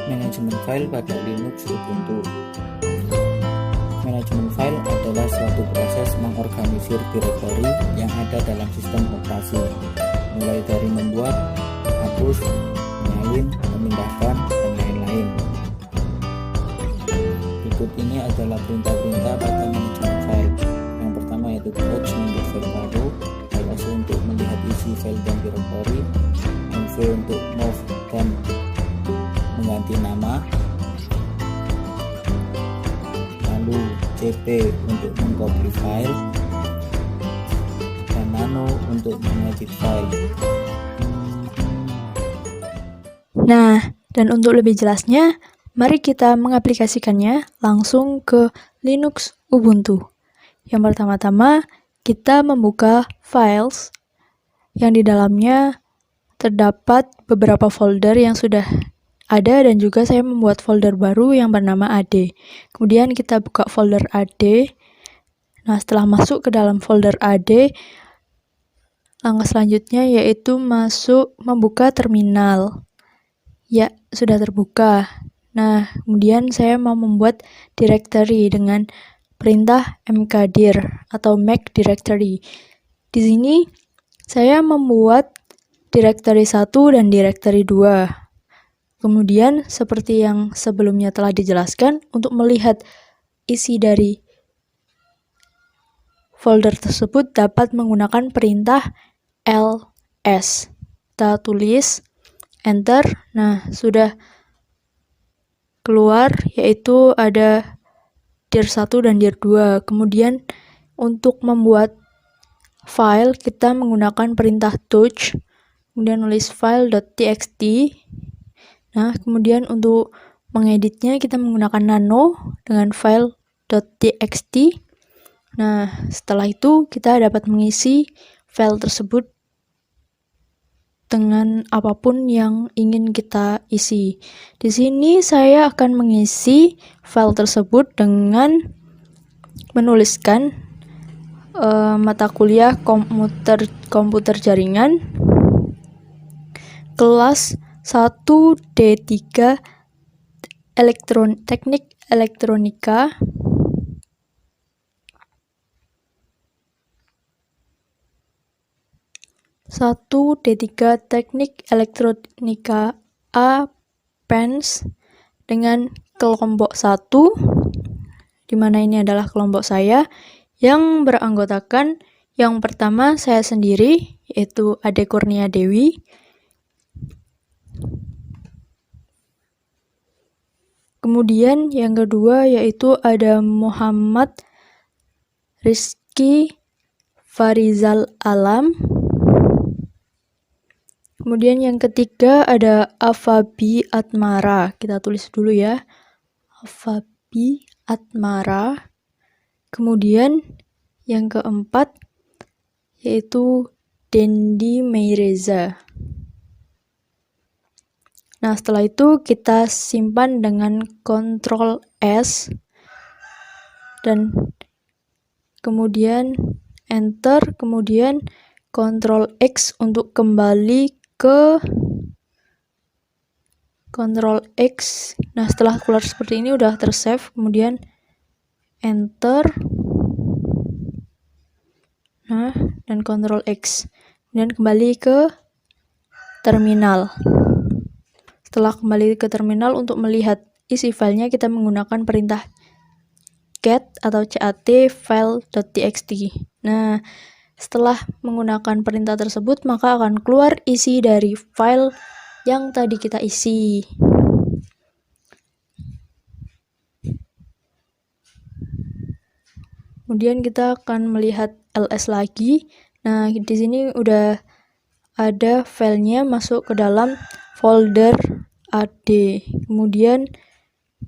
Manajemen file pada Linux Ubuntu. Manajemen file adalah suatu proses mengorganisir direktori yang ada dalam sistem operasi, mulai dari membuat, hapus, menyalin, memindahkan, dan lain-lain. Berikut ini adalah perintah-perintah pada manajemen file. Yang pertama yaitu purge untuk file baru, LS untuk melihat isi file dan direktori, MV untuk move dan mengganti nama, lalu CP untuk mengcopy file, dan nano untuk mengedit file. Nah, dan untuk lebih jelasnya, mari kita mengaplikasikannya langsung ke Linux Ubuntu. Yang pertama-tama, kita membuka files yang di dalamnya terdapat beberapa folder yang sudah ada, dan juga saya membuat folder baru yang bernama AD. Kemudian kita buka folder AD. Nah, setelah masuk ke dalam folder AD, langkah selanjutnya yaitu membuka terminal. Ya, sudah terbuka. Nah, kemudian saya mau membuat directory dengan perintah mkdir atau make directory. Di sini saya membuat directory 1 dan directory 2. Kemudian, seperti yang sebelumnya telah dijelaskan, untuk melihat isi dari folder tersebut dapat menggunakan perintah ls. Kita tulis enter. Nah, sudah keluar, yaitu ada dir 1 dan dir 2. Kemudian, untuk membuat file, kita menggunakan perintah touch, kemudian nulis file.txt. Nah, kemudian untuk mengeditnya kita menggunakan nano dengan file.txt. Nah, setelah itu kita dapat mengisi file tersebut dengan apapun yang ingin kita isi. Di sini saya akan mengisi file tersebut dengan menuliskan mata kuliah komputer jaringan kelas 1D3 Teknik Elektronika D3 Teknik Elektronika A PENS dengan kelompok 1, di mana ini adalah kelompok saya yang beranggotakan yang pertama saya sendiri, yaitu Ade Kurnia Dewi. Kemudian yang kedua yaitu ada Muhammad Rizky Farizal Alam. Kemudian yang ketiga ada Afabi Atmara. Kita tulis dulu ya. Afabi Atmara. Kemudian yang keempat yaitu Dendi Meireza. Nah, setelah itu kita simpan dengan Ctrl S dan kemudian enter, kemudian Ctrl X untuk kembali ke Ctrl X. Nah, setelah keluar seperti ini udah tersave, kemudian enter. Nah, dan Ctrl X. Kemudian kembali ke terminal. Setelah kembali ke terminal, untuk melihat isi filenya kita menggunakan perintah cat atau cat file.txt. Nah, setelah menggunakan perintah tersebut, maka akan keluar isi dari file yang tadi kita isi. Kemudian kita akan melihat ls lagi. Nah, di sini udah ada filenya masuk ke dalam folder AD. Kemudian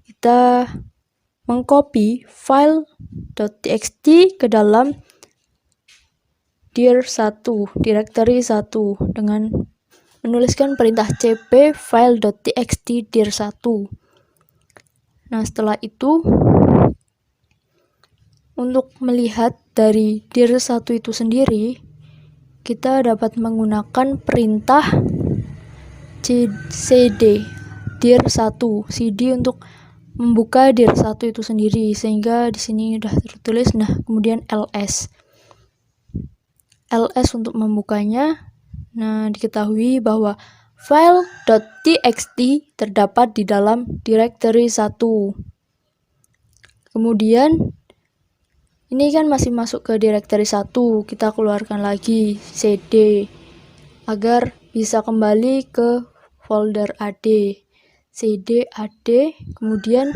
kita mengcopy file.txt ke dalam dir 1, directory 1 dengan menuliskan perintah cp file.txt dir 1. Nah, setelah itu untuk melihat dari dir 1 itu sendiri, kita dapat menggunakan perintah cd dir1, cd untuk membuka dir1 itu sendiri, sehingga di sini udah tertulis. Nah, kemudian ls untuk membukanya. Nah, diketahui bahwa file.txt terdapat di dalam directory 1. Kemudian ini kan masih masuk ke directory 1, kita keluarkan lagi cd agar bisa kembali ke folder ad. cd ad, kemudian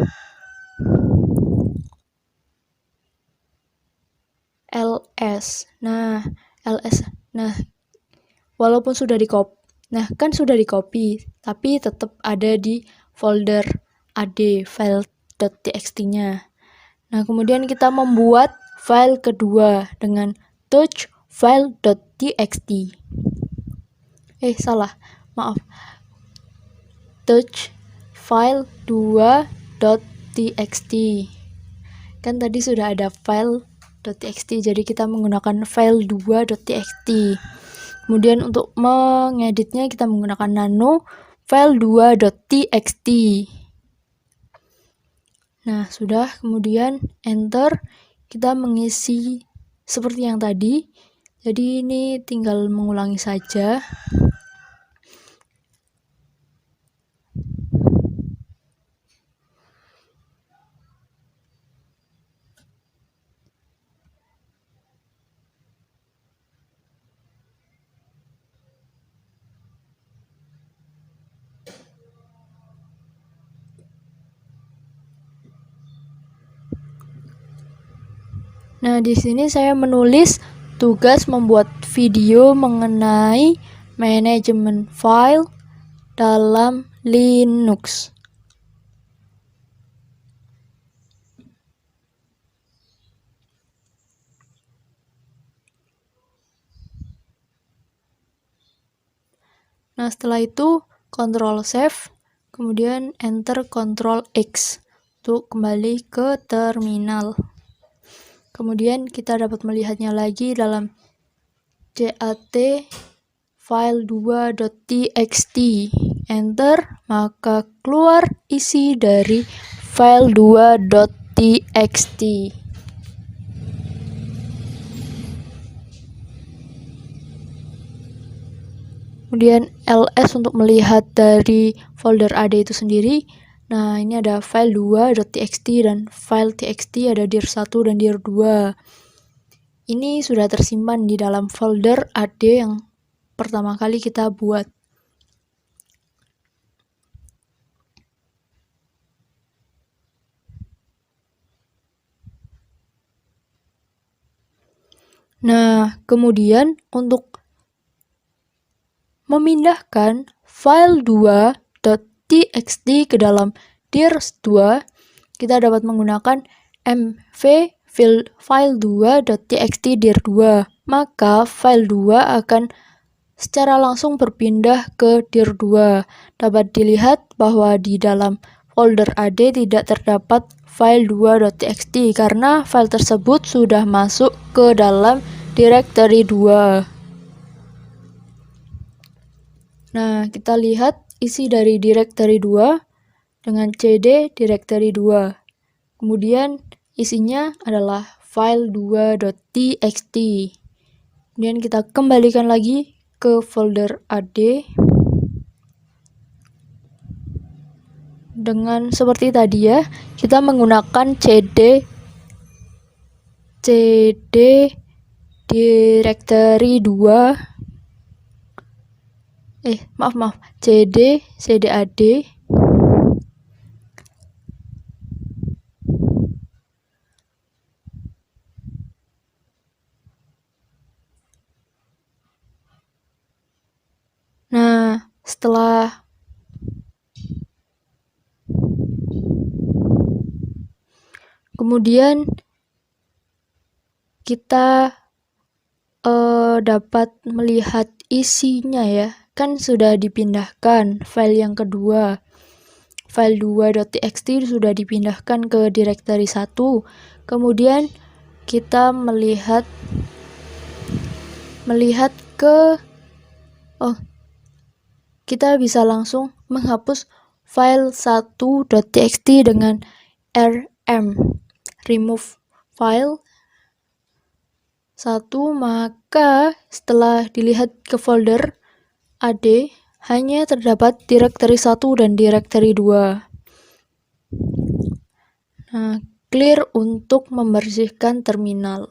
ls. Nah, walaupun sudah sudah di-copy, tapi tetap ada di folder ad, file.txt-nya. Nah, kemudian kita membuat file kedua dengan touch file.txt. Touch file2.txt. Kan tadi sudah ada file.txt, jadi kita menggunakan file2.txt. Kemudian untuk mengeditnya kita menggunakan nano file2.txt. Nah, sudah, kemudian enter, kita mengisi seperti yang tadi. Jadi ini tinggal mengulangi saja. Nah, di sini saya menulis tugas membuat video mengenai manajemen file dalam Linux. Nah, setelah itu Ctrl Save, kemudian Enter Ctrl X untuk kembali ke terminal. Kemudian kita dapat melihatnya lagi dalam cat file2.txt. Enter, maka keluar isi dari file2.txt. Kemudian ls untuk melihat dari folder ad itu sendiri. Nah, ini ada file2.txt dan file txt ada dir1 dan dir2. Ini sudah tersimpan di dalam folder ad yang pertama kali kita buat. Nah, kemudian untuk memindahkan file 2.txt ke dalam dir2, kita dapat menggunakan mv file2.txt dir2. Maka file 2 akan secara langsung berpindah ke dir2. Dapat dilihat bahwa di dalam folder ad tidak terdapat file 2.txt karena file tersebut sudah masuk ke dalam directory 2. Nah, kita lihat isi dari directory 2 dengan cd directory 2. Kemudian isinya adalah file 2.txt. Kemudian kita kembalikan lagi ke folder ad dengan seperti tadi ya, kita menggunakan cd directory 2. cd ad. Nah, setelah kemudian kita dapat melihat isinya ya, kan sudah dipindahkan file yang kedua, file 2.txt sudah dipindahkan ke directory 1. Kemudian kita melihat ke kita bisa langsung menghapus file 1.txt dengan rm remove file 1, maka setelah dilihat ke folder AD hanya terdapat directory 1 dan directory 2. Nah, clear untuk membersihkan terminal.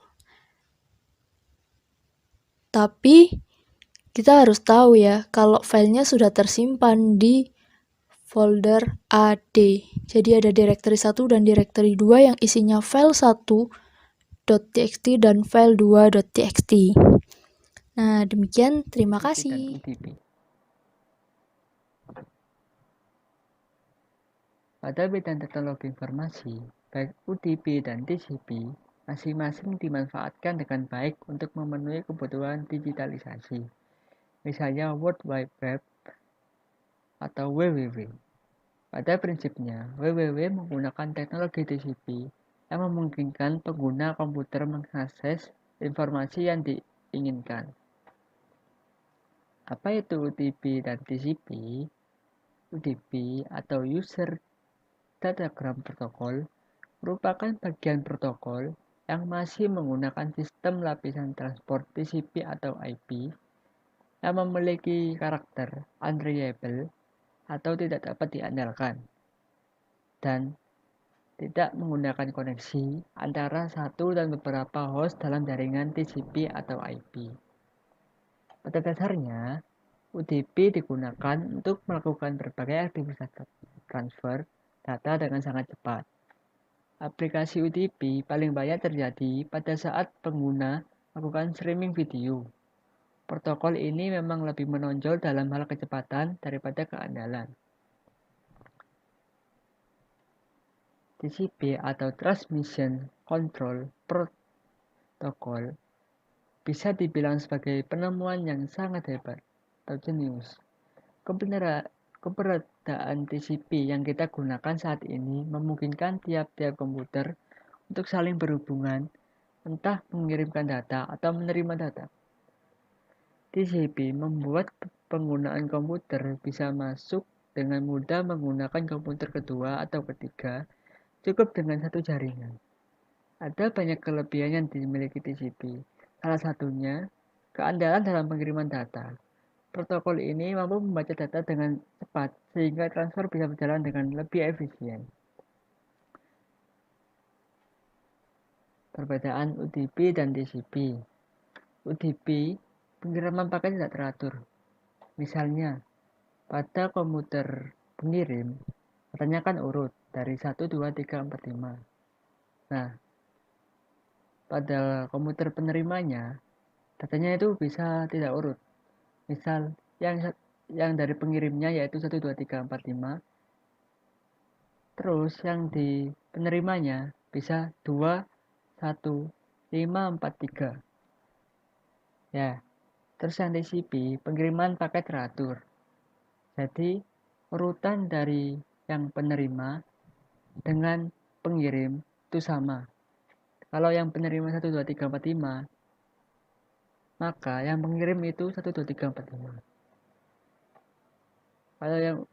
Tapi kita harus tahu ya kalau filenya sudah tersimpan di folder AD. Jadi ada directory 1 dan directory 2 yang isinya file 1.txt dan file 2.txt. Nah, demikian. Terima kasih. UDP. Pada bidang teknologi informasi, baik UDP dan TCP masing-masing dimanfaatkan dengan baik untuk memenuhi kebutuhan digitalisasi. Misalnya World Wide Web atau WWW. Pada prinsipnya, WWW menggunakan teknologi TCP yang memungkinkan pengguna komputer mengakses informasi yang diinginkan. Apa itu UDP dan TCP? UDP atau User Datagram Protocol merupakan bagian protokol yang masih menggunakan sistem lapisan transport TCP atau IP yang memiliki karakter unreliable atau tidak dapat diandalkan dan tidak menggunakan koneksi antara satu dan beberapa host dalam jaringan TCP atau IP. Pada dasarnya, UDP digunakan untuk melakukan berbagai aktivitas transfer data dengan sangat cepat. Aplikasi UDP paling banyak terjadi pada saat pengguna melakukan streaming video. Protokol ini memang lebih menonjol dalam hal kecepatan daripada keandalan. TCP atau Transmission Control Protocol bisa dibilang sebagai penemuan yang sangat hebat atau jenius. Keberadaan TCP yang kita gunakan saat ini memungkinkan tiap-tiap komputer untuk saling berhubungan, entah mengirimkan data atau menerima data. TCP membuat penggunaan komputer bisa masuk dengan mudah menggunakan komputer kedua atau ketiga cukup dengan satu jaringan. Ada banyak kelebihan yang dimiliki TCP. Salah satunya, keandalan dalam pengiriman data. Protokol ini mampu membaca data dengan cepat sehingga transfer bisa berjalan dengan lebih efisien. Perbedaan UDP dan TCP. UDP, pengiriman paket tidak teratur. Misalnya, pada komputer pengirim, datanya kan urut dari 1, 2, 3, 4, 5. Nah, pada komputer penerimanya, datanya itu bisa tidak urut. Misal yang dari pengirimnya yaitu 1, 2, 3, 4, 5. Terus yang di penerimanya bisa 2, 1, 5, 4, 3. Ya. Terus yang TCP pengiriman paket teratur. Jadi urutan dari yang penerima dengan pengirim itu sama. Kalau yang penerima 1, 2, 3, 4, 5, maka yang pengirim itu 1, 2, 3, 4, 5. Kalau yang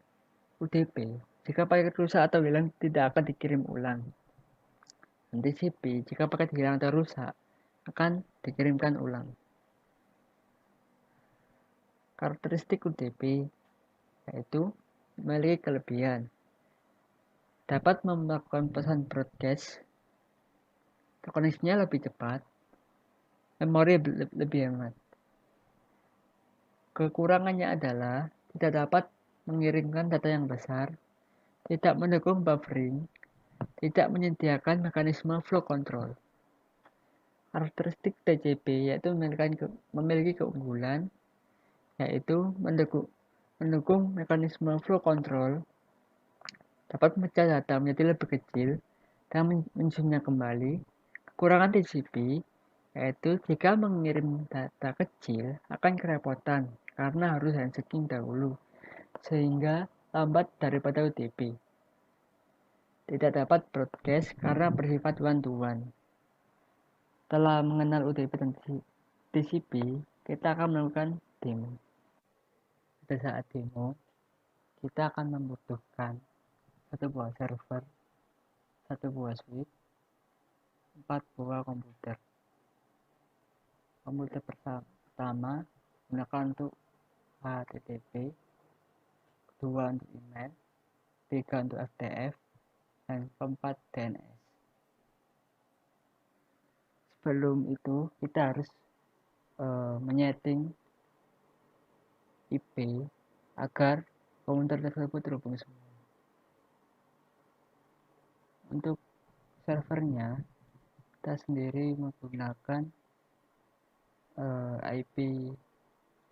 UDP, jika paket rusak atau hilang tidak akan dikirim ulang. TCP, jika paket hilang atau rusak, akan dikirimkan ulang. Karakteristik UDP yaitu memiliki kelebihan. Dapat melakukan pesan broadcast, koneksinya lebih cepat, memori lebih hemat. Kekurangannya adalah tidak dapat mengirimkan data yang besar, tidak mendukung buffering, tidak menyediakan mekanisme flow control. Karakteristik TCP yaitu memiliki keunggulan, yaitu mendukung mekanisme flow control, dapat memecah data menjadi lebih kecil dan menyusunnya kembali. Kekurangan TCP yaitu jika mengirim data kecil akan kerepotan karena harus handshake dahulu, sehingga lambat daripada UDP. Tidak dapat broadcast karena bersifat one-to-one. Setelah mengenal UDP dan TCP, kita akan melakukan demo. Pada saat demo, kita akan membutuhkan satu buah server, satu buah switch, 4 buah komputer. Komputer pertama gunakan untuk HTTP, kedua untuk email, ketiga untuk FTP, dan keempat DNS. Sebelum itu kita harus menyeting IP agar komputer tersebut terhubung semua. Untuk servernya kita sendiri menggunakan IP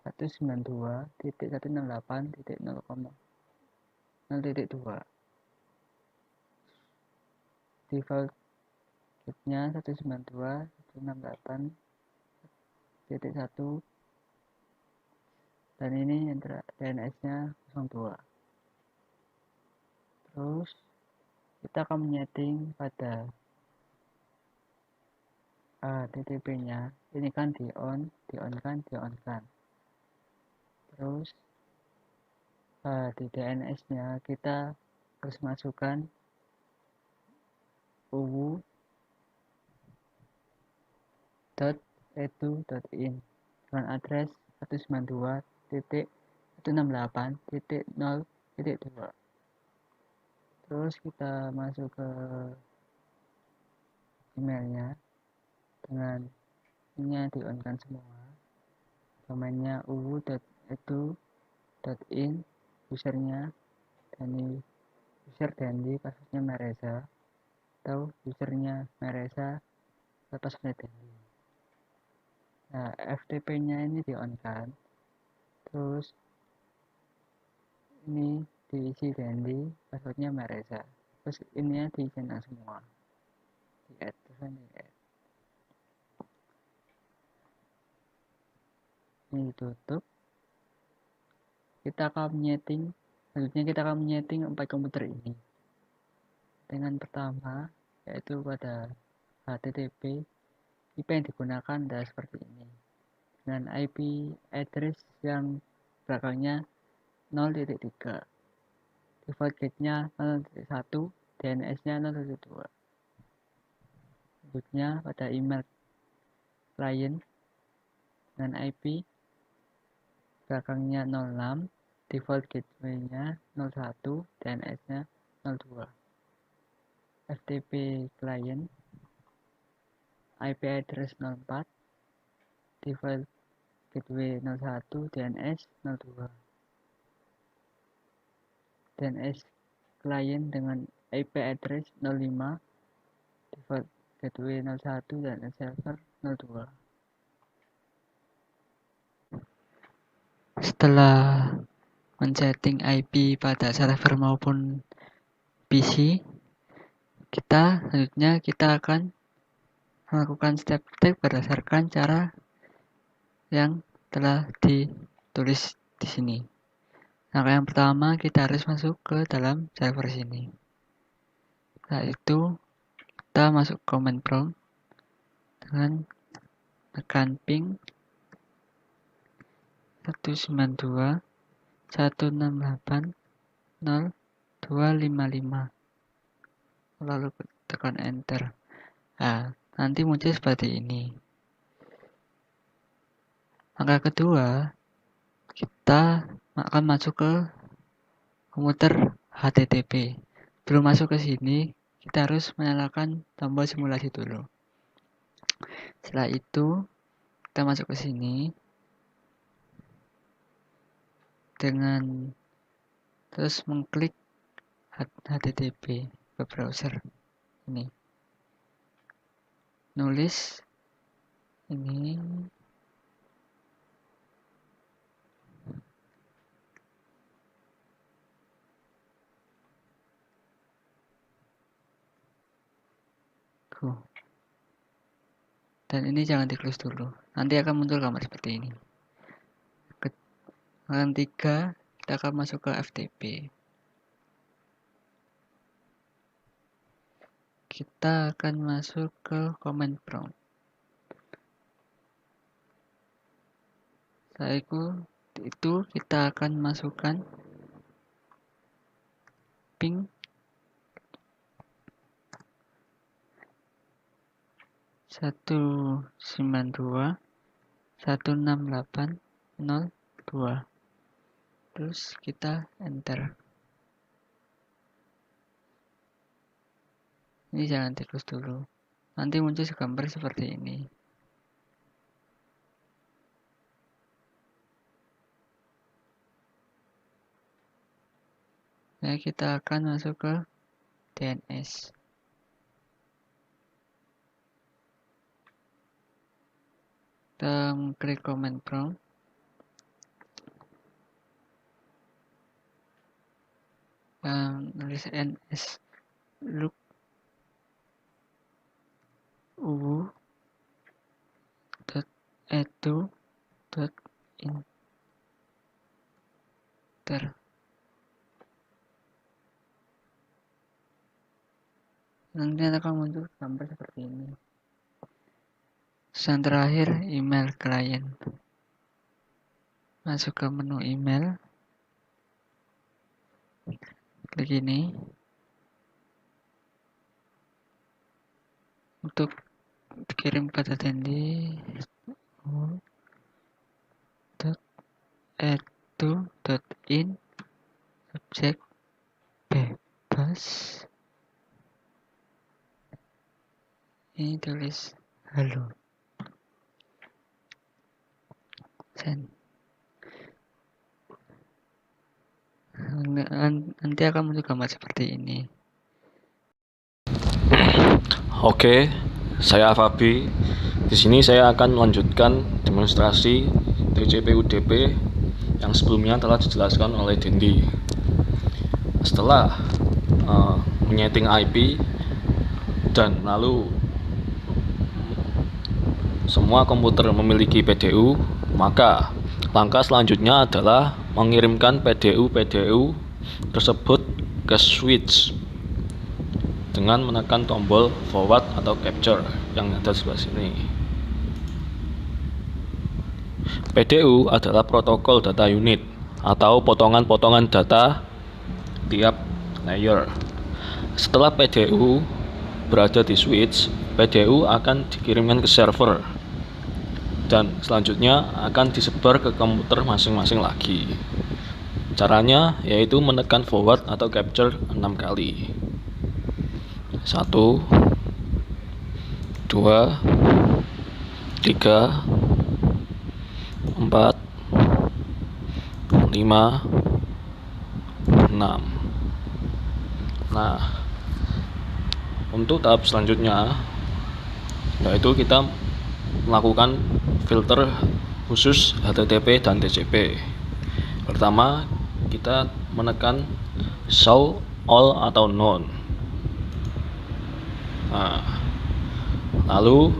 192.168.0.0.2. Default gatenya 192.168.1 dan ini DNS-nya 02. Terus kita akan menyeting pada HTTP-nya. Ini kan di on kan. Terus di DNS-nya kita harus masukkan uwu.edu.in dengan address 192.168.0.2. Terus kita masuk ke emailnya dengan ini di on kan semua. Domainnya uwu.edu.in, usernya Dani, user Dandi, passwordnya Mereza, atau usernya Mereza, passwordnya Dandi. Nah, FTP-nya ini di on kan. Terus ini diisi Dandi, passwordnya Mereza. Terus ini diisi semua. Di add, terus di add. Ini ditutup. Selanjutnya kita akan menyeting 4 komputer ini. Dengan pertama, yaitu pada HTTP, IP yang digunakan adalah seperti ini. Dengan IP address yang belakangnya 0.3. Default gate-nya 0.1, DNS-nya 0.2. Selanjutnya pada email client dengan IP belakangnya 06, default gateway-nya 01, DNS-nya 02. FTP client IP address 04, default gateway 01, DNS 02. DNS client dengan IP address 05, default gateway 01, DNS server 02. Setelah men-setting IP pada server maupun PC, selanjutnya kita akan melakukan step-step berdasarkan cara yang telah ditulis di sini. Langkah yang pertama, kita harus masuk ke dalam server sini. Setelah itu, kita masuk command prompt dengan tekan ping 192.168.0.255, lalu tekan enter. Nah, nanti muncul seperti ini. Langkah kedua, kita akan masuk ke komputer HTTP. Belum masuk ke sini, kita harus menyalakan tombol simulasi dulu. Setelah itu, kita masuk ke sini dengan terus mengklik HTTP ke browser ini. Nulis ini dan ini jangan di-close dulu. Nanti akan muncul gambar seperti ini. Yang ketiga, kita akan masuk ke FTP. Kita akan masuk ke command prompt. Setelah itu kita akan masukkan typing satu 192.168.02, terus kita enter. Ini jangan tikus dulu, nanti muncul gambar seperti ini. Nah, kita akan masuk ke DNS. Kita klik command prompt. Nulis ns look uwu.edu.inter. Nanti akan muncul gambar seperti ini. Yang terakhir, email klien. Masuk ke menu email, klik ini untuk dikirim ke edu.in, subjek bebas. Ini tulis halo. Send. Nanti akan muncul gambar seperti ini. Oke, saya Fabi. Di sini saya akan melanjutkan demonstrasi TCP UDP yang sebelumnya telah dijelaskan oleh Dendi. Setelah menyeting IP dan lalu semua komputer memiliki PDU, maka langkah selanjutnya adalah mengirimkan PDU tersebut ke switch dengan menekan tombol forward atau capture yang ada di sebelah sini. PDU adalah protokol data unit atau potongan-potongan data tiap layer. Setelah PDU berada di switch, PDU akan dikirimkan ke server dan selanjutnya akan disebar ke komputer masing-masing lagi. Caranya yaitu menekan forward atau capture 6 kali. 1, 2, 3, 4, 5, 6. Nah, untuk tahap selanjutnya yaitu kita melakukan filter khusus HTTP dan TCP. Pertama, kita menekan show all atau none. Nah, lalu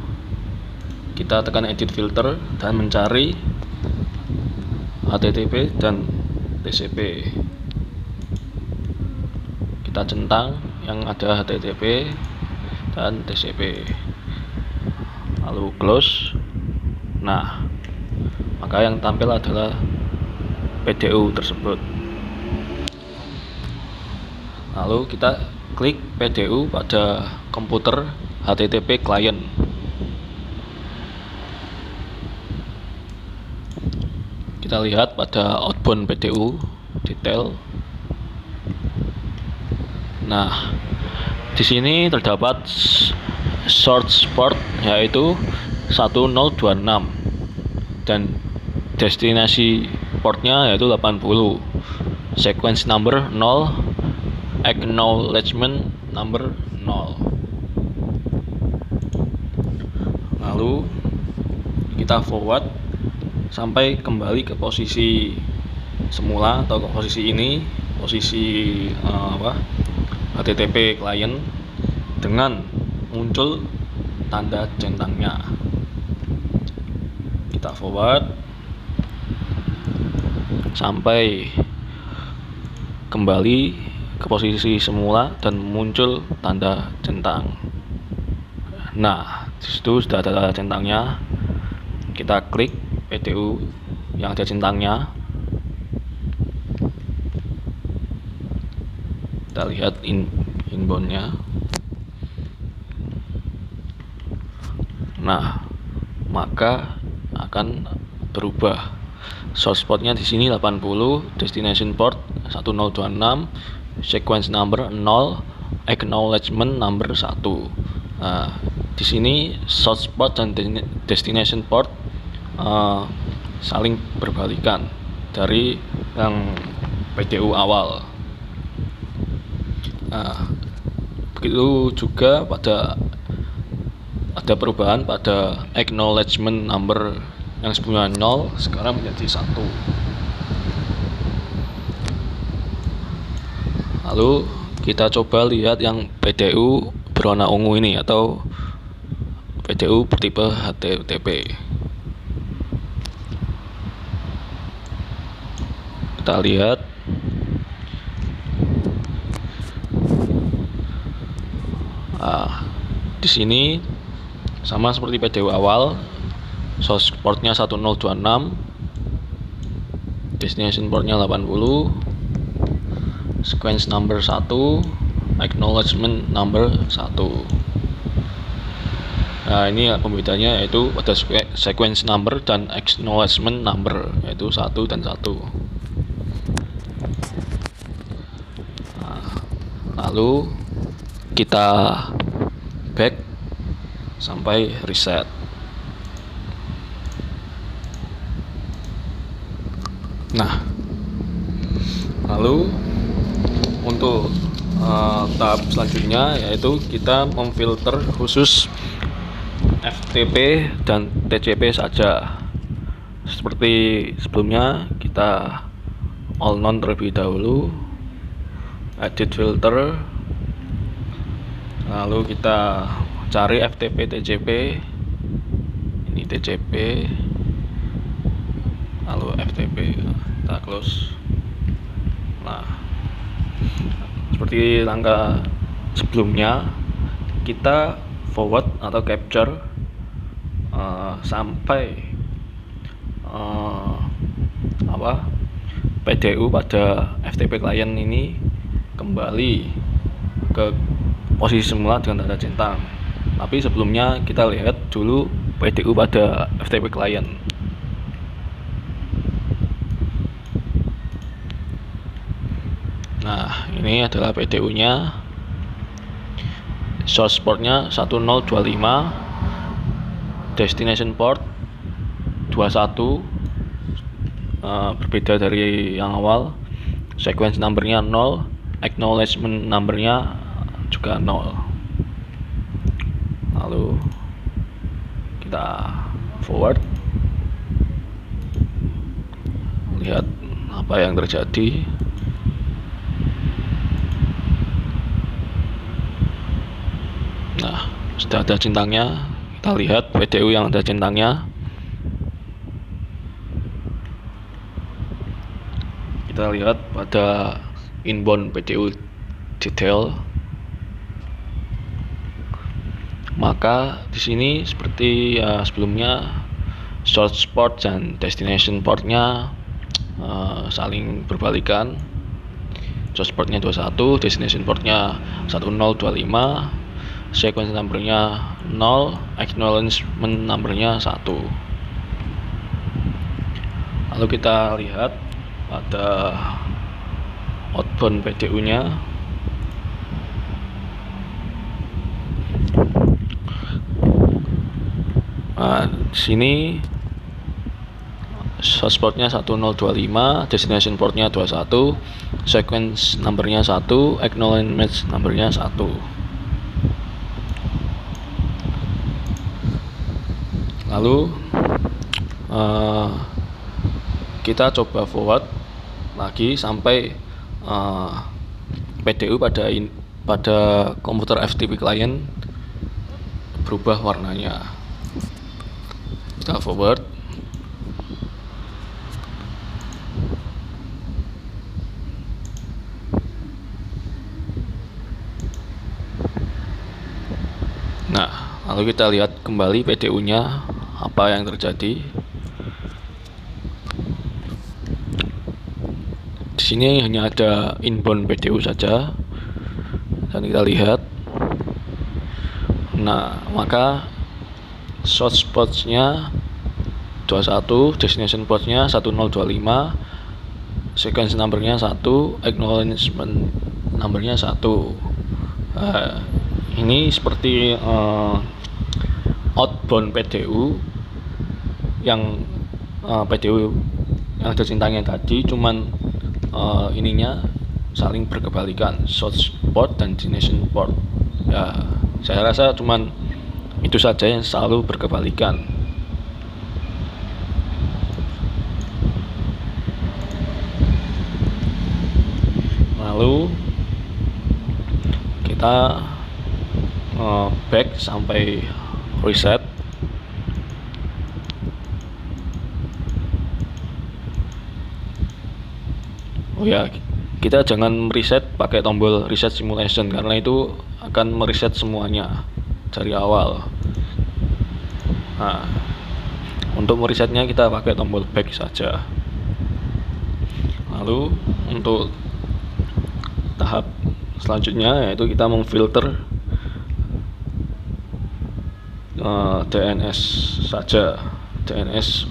kita tekan edit filter dan mencari HTTP dan TCP. Kita centang yang ada HTTP dan TCP, lalu close. Nah, maka yang tampil adalah PDU tersebut. Lalu kita klik PDU pada komputer HTTP client. Kita lihat pada outbound PDU detail. Nah, di sini terdapat source port yaitu 1026 dan destinasi portnya yaitu 80. Sequence number 0, acknowledgement number 0. Lalu kita forward sampai kembali ke posisi semula atau ke posisi ini, posisi HTTP client dengan muncul tanda centangnya. Kita forward sampai kembali ke posisi semula dan muncul tanda centang. Nah, disitu sudah ada tanda centangnya. Kita klik PDU yang ada centangnya. Kita lihat inboundnya. Nah, maka akan berubah. Source portnya di sini 80, destination port 1026, sequence number 0, acknowledgement number 1. Nah, di sini source port dan destination port saling berbalikan dari yang PDU awal. Nah, begitu juga ada perubahan pada acknowledgement number yang sebelumnya 0 sekarang menjadi 1. Lalu kita coba lihat yang PDU berwarna ungu ini atau PDU bertipe HTTP. Kita lihat di sini sama seperti PDU awal, source portnya 1026, destination portnya 80, sequence number 1, acknowledgement number 1. Nah, ini pembedanya yaitu pada sequence number dan acknowledgement number, yaitu 1 dan 1. Nah, lalu kita back sampai reset. Nah, lalu untuk tahap selanjutnya yaitu kita memfilter khusus FTP dan TCP saja. Seperti sebelumnya, kita all non terlebih dahulu, edit filter, lalu kita cari FTP TCP, ini TCP, lalu FTP, kita close. Nah, seperti langkah sebelumnya, kita forward atau capture sampai PDU pada FTP client ini kembali ke posisi semula dengan tanda centang. Tapi sebelumnya kita lihat dulu PDU pada FTP client. Nah, ini adalah PDU-nya. Source portnya 1025, destination port 21, berbeda dari yang awal. Sequence numbernya 0, acknowledgement numbernya juga 0. Lalu kita forward, lihat apa yang terjadi. Nah, sudah ada centangnya. Kita lihat PDU yang ada centangnya. Kita lihat pada inbound PDU detail. Maka di sini seperti sebelumnya, source port dan destination portnya saling berbalikan. Source portnya 21, destination portnya 1025, sequence numbernya 0, acknowledgement numbernya 1. Lalu kita lihat pada outbound PDU-nya. Nah, di sini source portnya 1025, destination portnya 21, sequence numbernya 1, acknowledgement numbernya 1. Lalu kita coba forward lagi sampai PDU pada komputer FTP client berubah warnanya. Kita forward. Nah, lalu kita lihat kembali PDU-nya apa yang terjadi. Di sini hanya ada inbound PDU saja, dan kita lihat. Nah, maka source portnya 21, destination portnya 1025, sequence numbernya 1, acknowledgement numbernya 1. Ini seperti outbound PDU yang PDU yang ada centangnya tadi, cuman ininya saling berkebalikan, source port dan destination port. Ya, saya rasa cuman itu saja yang selalu berkebalikan. Lalu kita back sampai reset. Oh ya, kita jangan reset pakai tombol reset simulation karena itu akan mereset semuanya dari awal. Nah, untuk meresetnya kita pakai tombol back saja. Lalu untuk tahap selanjutnya yaitu kita memfilter DNS saja, DNS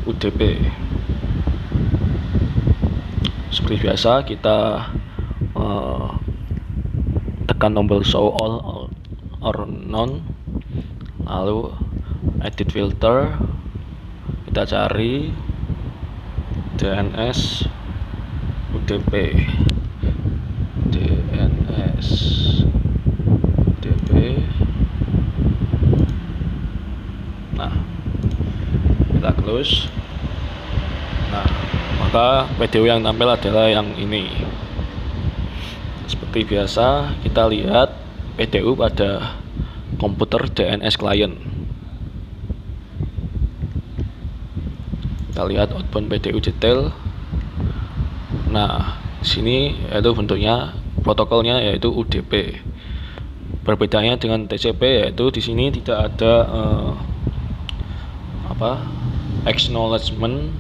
UDP. Seperti biasa kita tekan tombol show all or none, lalu edit filter, kita cari DNS UDP, DNS UDP. Nah, kita close. Nah, maka PDU yang tampil adalah yang ini. Seperti biasa kita lihat PDU pada komputer DNS client. Kita lihat outbound PDU detail. Nah, sini yaitu bentuknya protokolnya yaitu UDP. Perbedaannya dengan TCP yaitu di sini tidak ada acknowledgement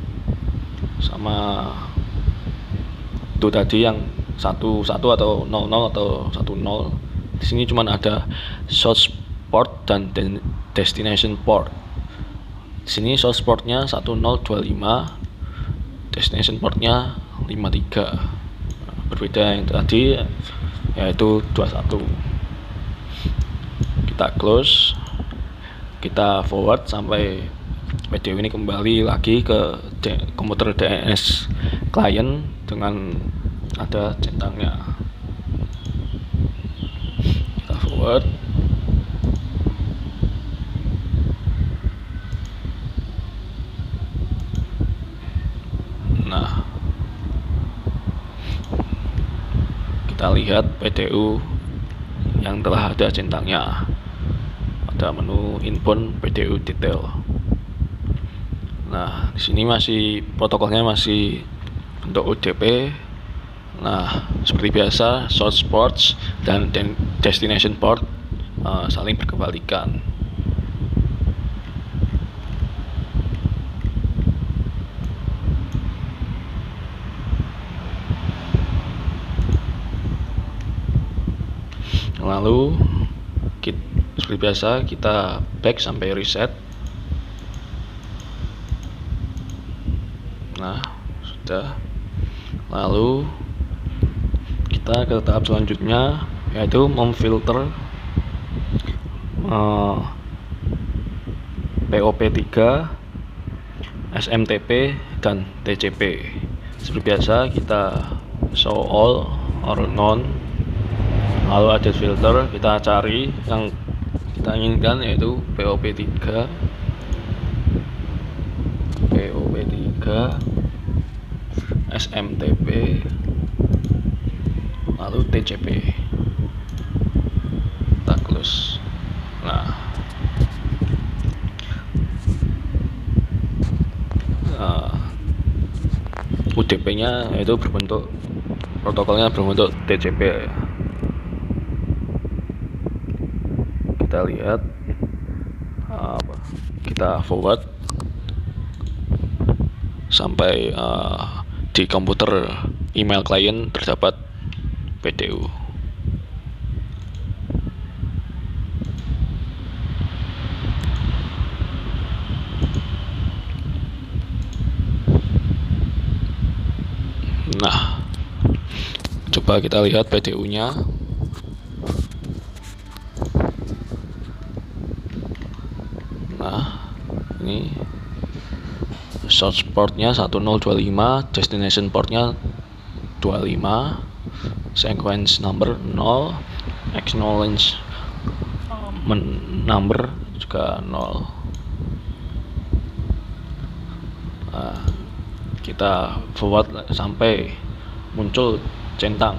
sama itu tadi yang 11 atau 00 atau 10. Di sini cuma ada source port dan destination port. Di sini source portnya 1025, destination portnya 53. Berbeda yang tadi yaitu 21. Kita close, kita forward sampai PDU ini kembali lagi ke komputer DNS client dengan ada centangnya. Kita forward. Nah, kita lihat PDU yang telah ada centangnya. Ada menu inbound PDU detail. Nah, di sini masih protokolnya masih untuk UDP. Nah, seperti biasa source ports dan destination port saling berkebalikan. Lalu seperti biasa kita back sampai reset. Nah, sudah. Lalu kita ke tahap selanjutnya yaitu memfilter POP3, SMTP dan TCP. Seperti biasa kita show all or none, lalu edit filter, kita cari yang kita inginkan yaitu POP3, SMTP, lalu TCP. Kita close. Nah, UDP-nya yaitu berbentuk protokolnya berbentuk TCP. Kita lihat, kita forward sampai di komputer email client terdapat PDU. Nah, coba kita lihat PDU-nya. Nah, ini source portnya 1025, destination portnya 25, sequence number 0, acknowledge number juga 0. Nah, kita forward sampai muncul centang.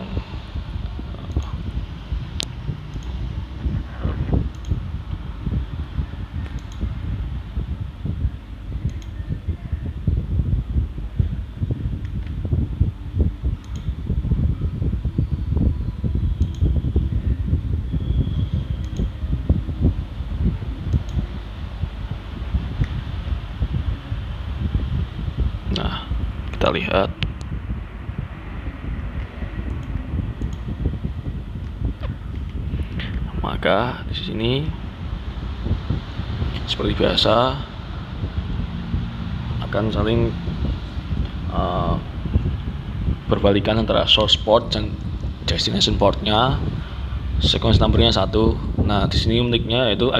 Nah, kita lihat. Maka di sini seperti biasa akan saling berbalikan antara source port dan destination portnya. Sequence numbernya 1. Nah, di sini uniknya yaitu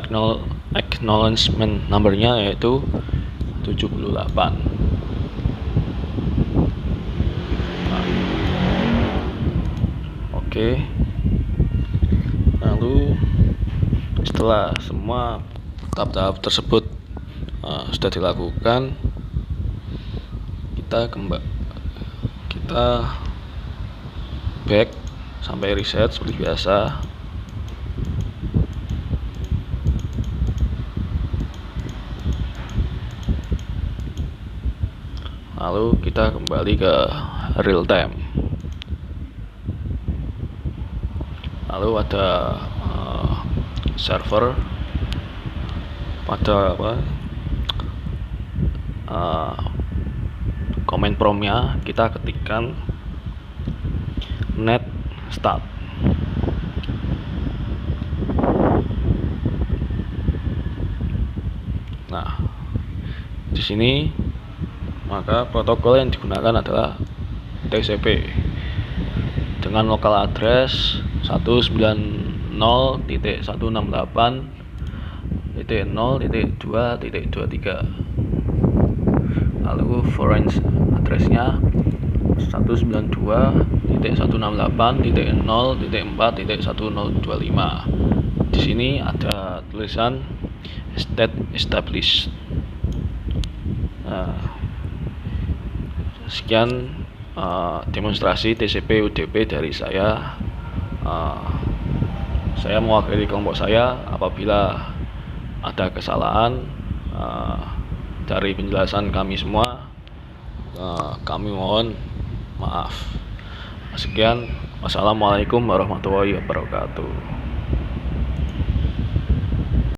acknowledgement numbernya yaitu 78. Oke. Lalu setelah semua tahap-tahap tersebut sudah dilakukan, kita back sampai reset seperti biasa. Lalu kita kembali ke real time. Lalu ada server pada command promptnya kita ketikkan net start. Nah, di sini maka protokol yang digunakan adalah TCP dengan local address 192.168.0.2.23. Lalu foreign addressnya 192.168.0.4.1025. Di sini ada tulisan state established. Sekian demonstrasi TCP UDP dari saya. Saya mewakili kelompok saya. Apabila ada kesalahan dari penjelasan kami semua, kami mohon maaf. Sekian, wassalamualaikum warahmatullahi wabarakatuh.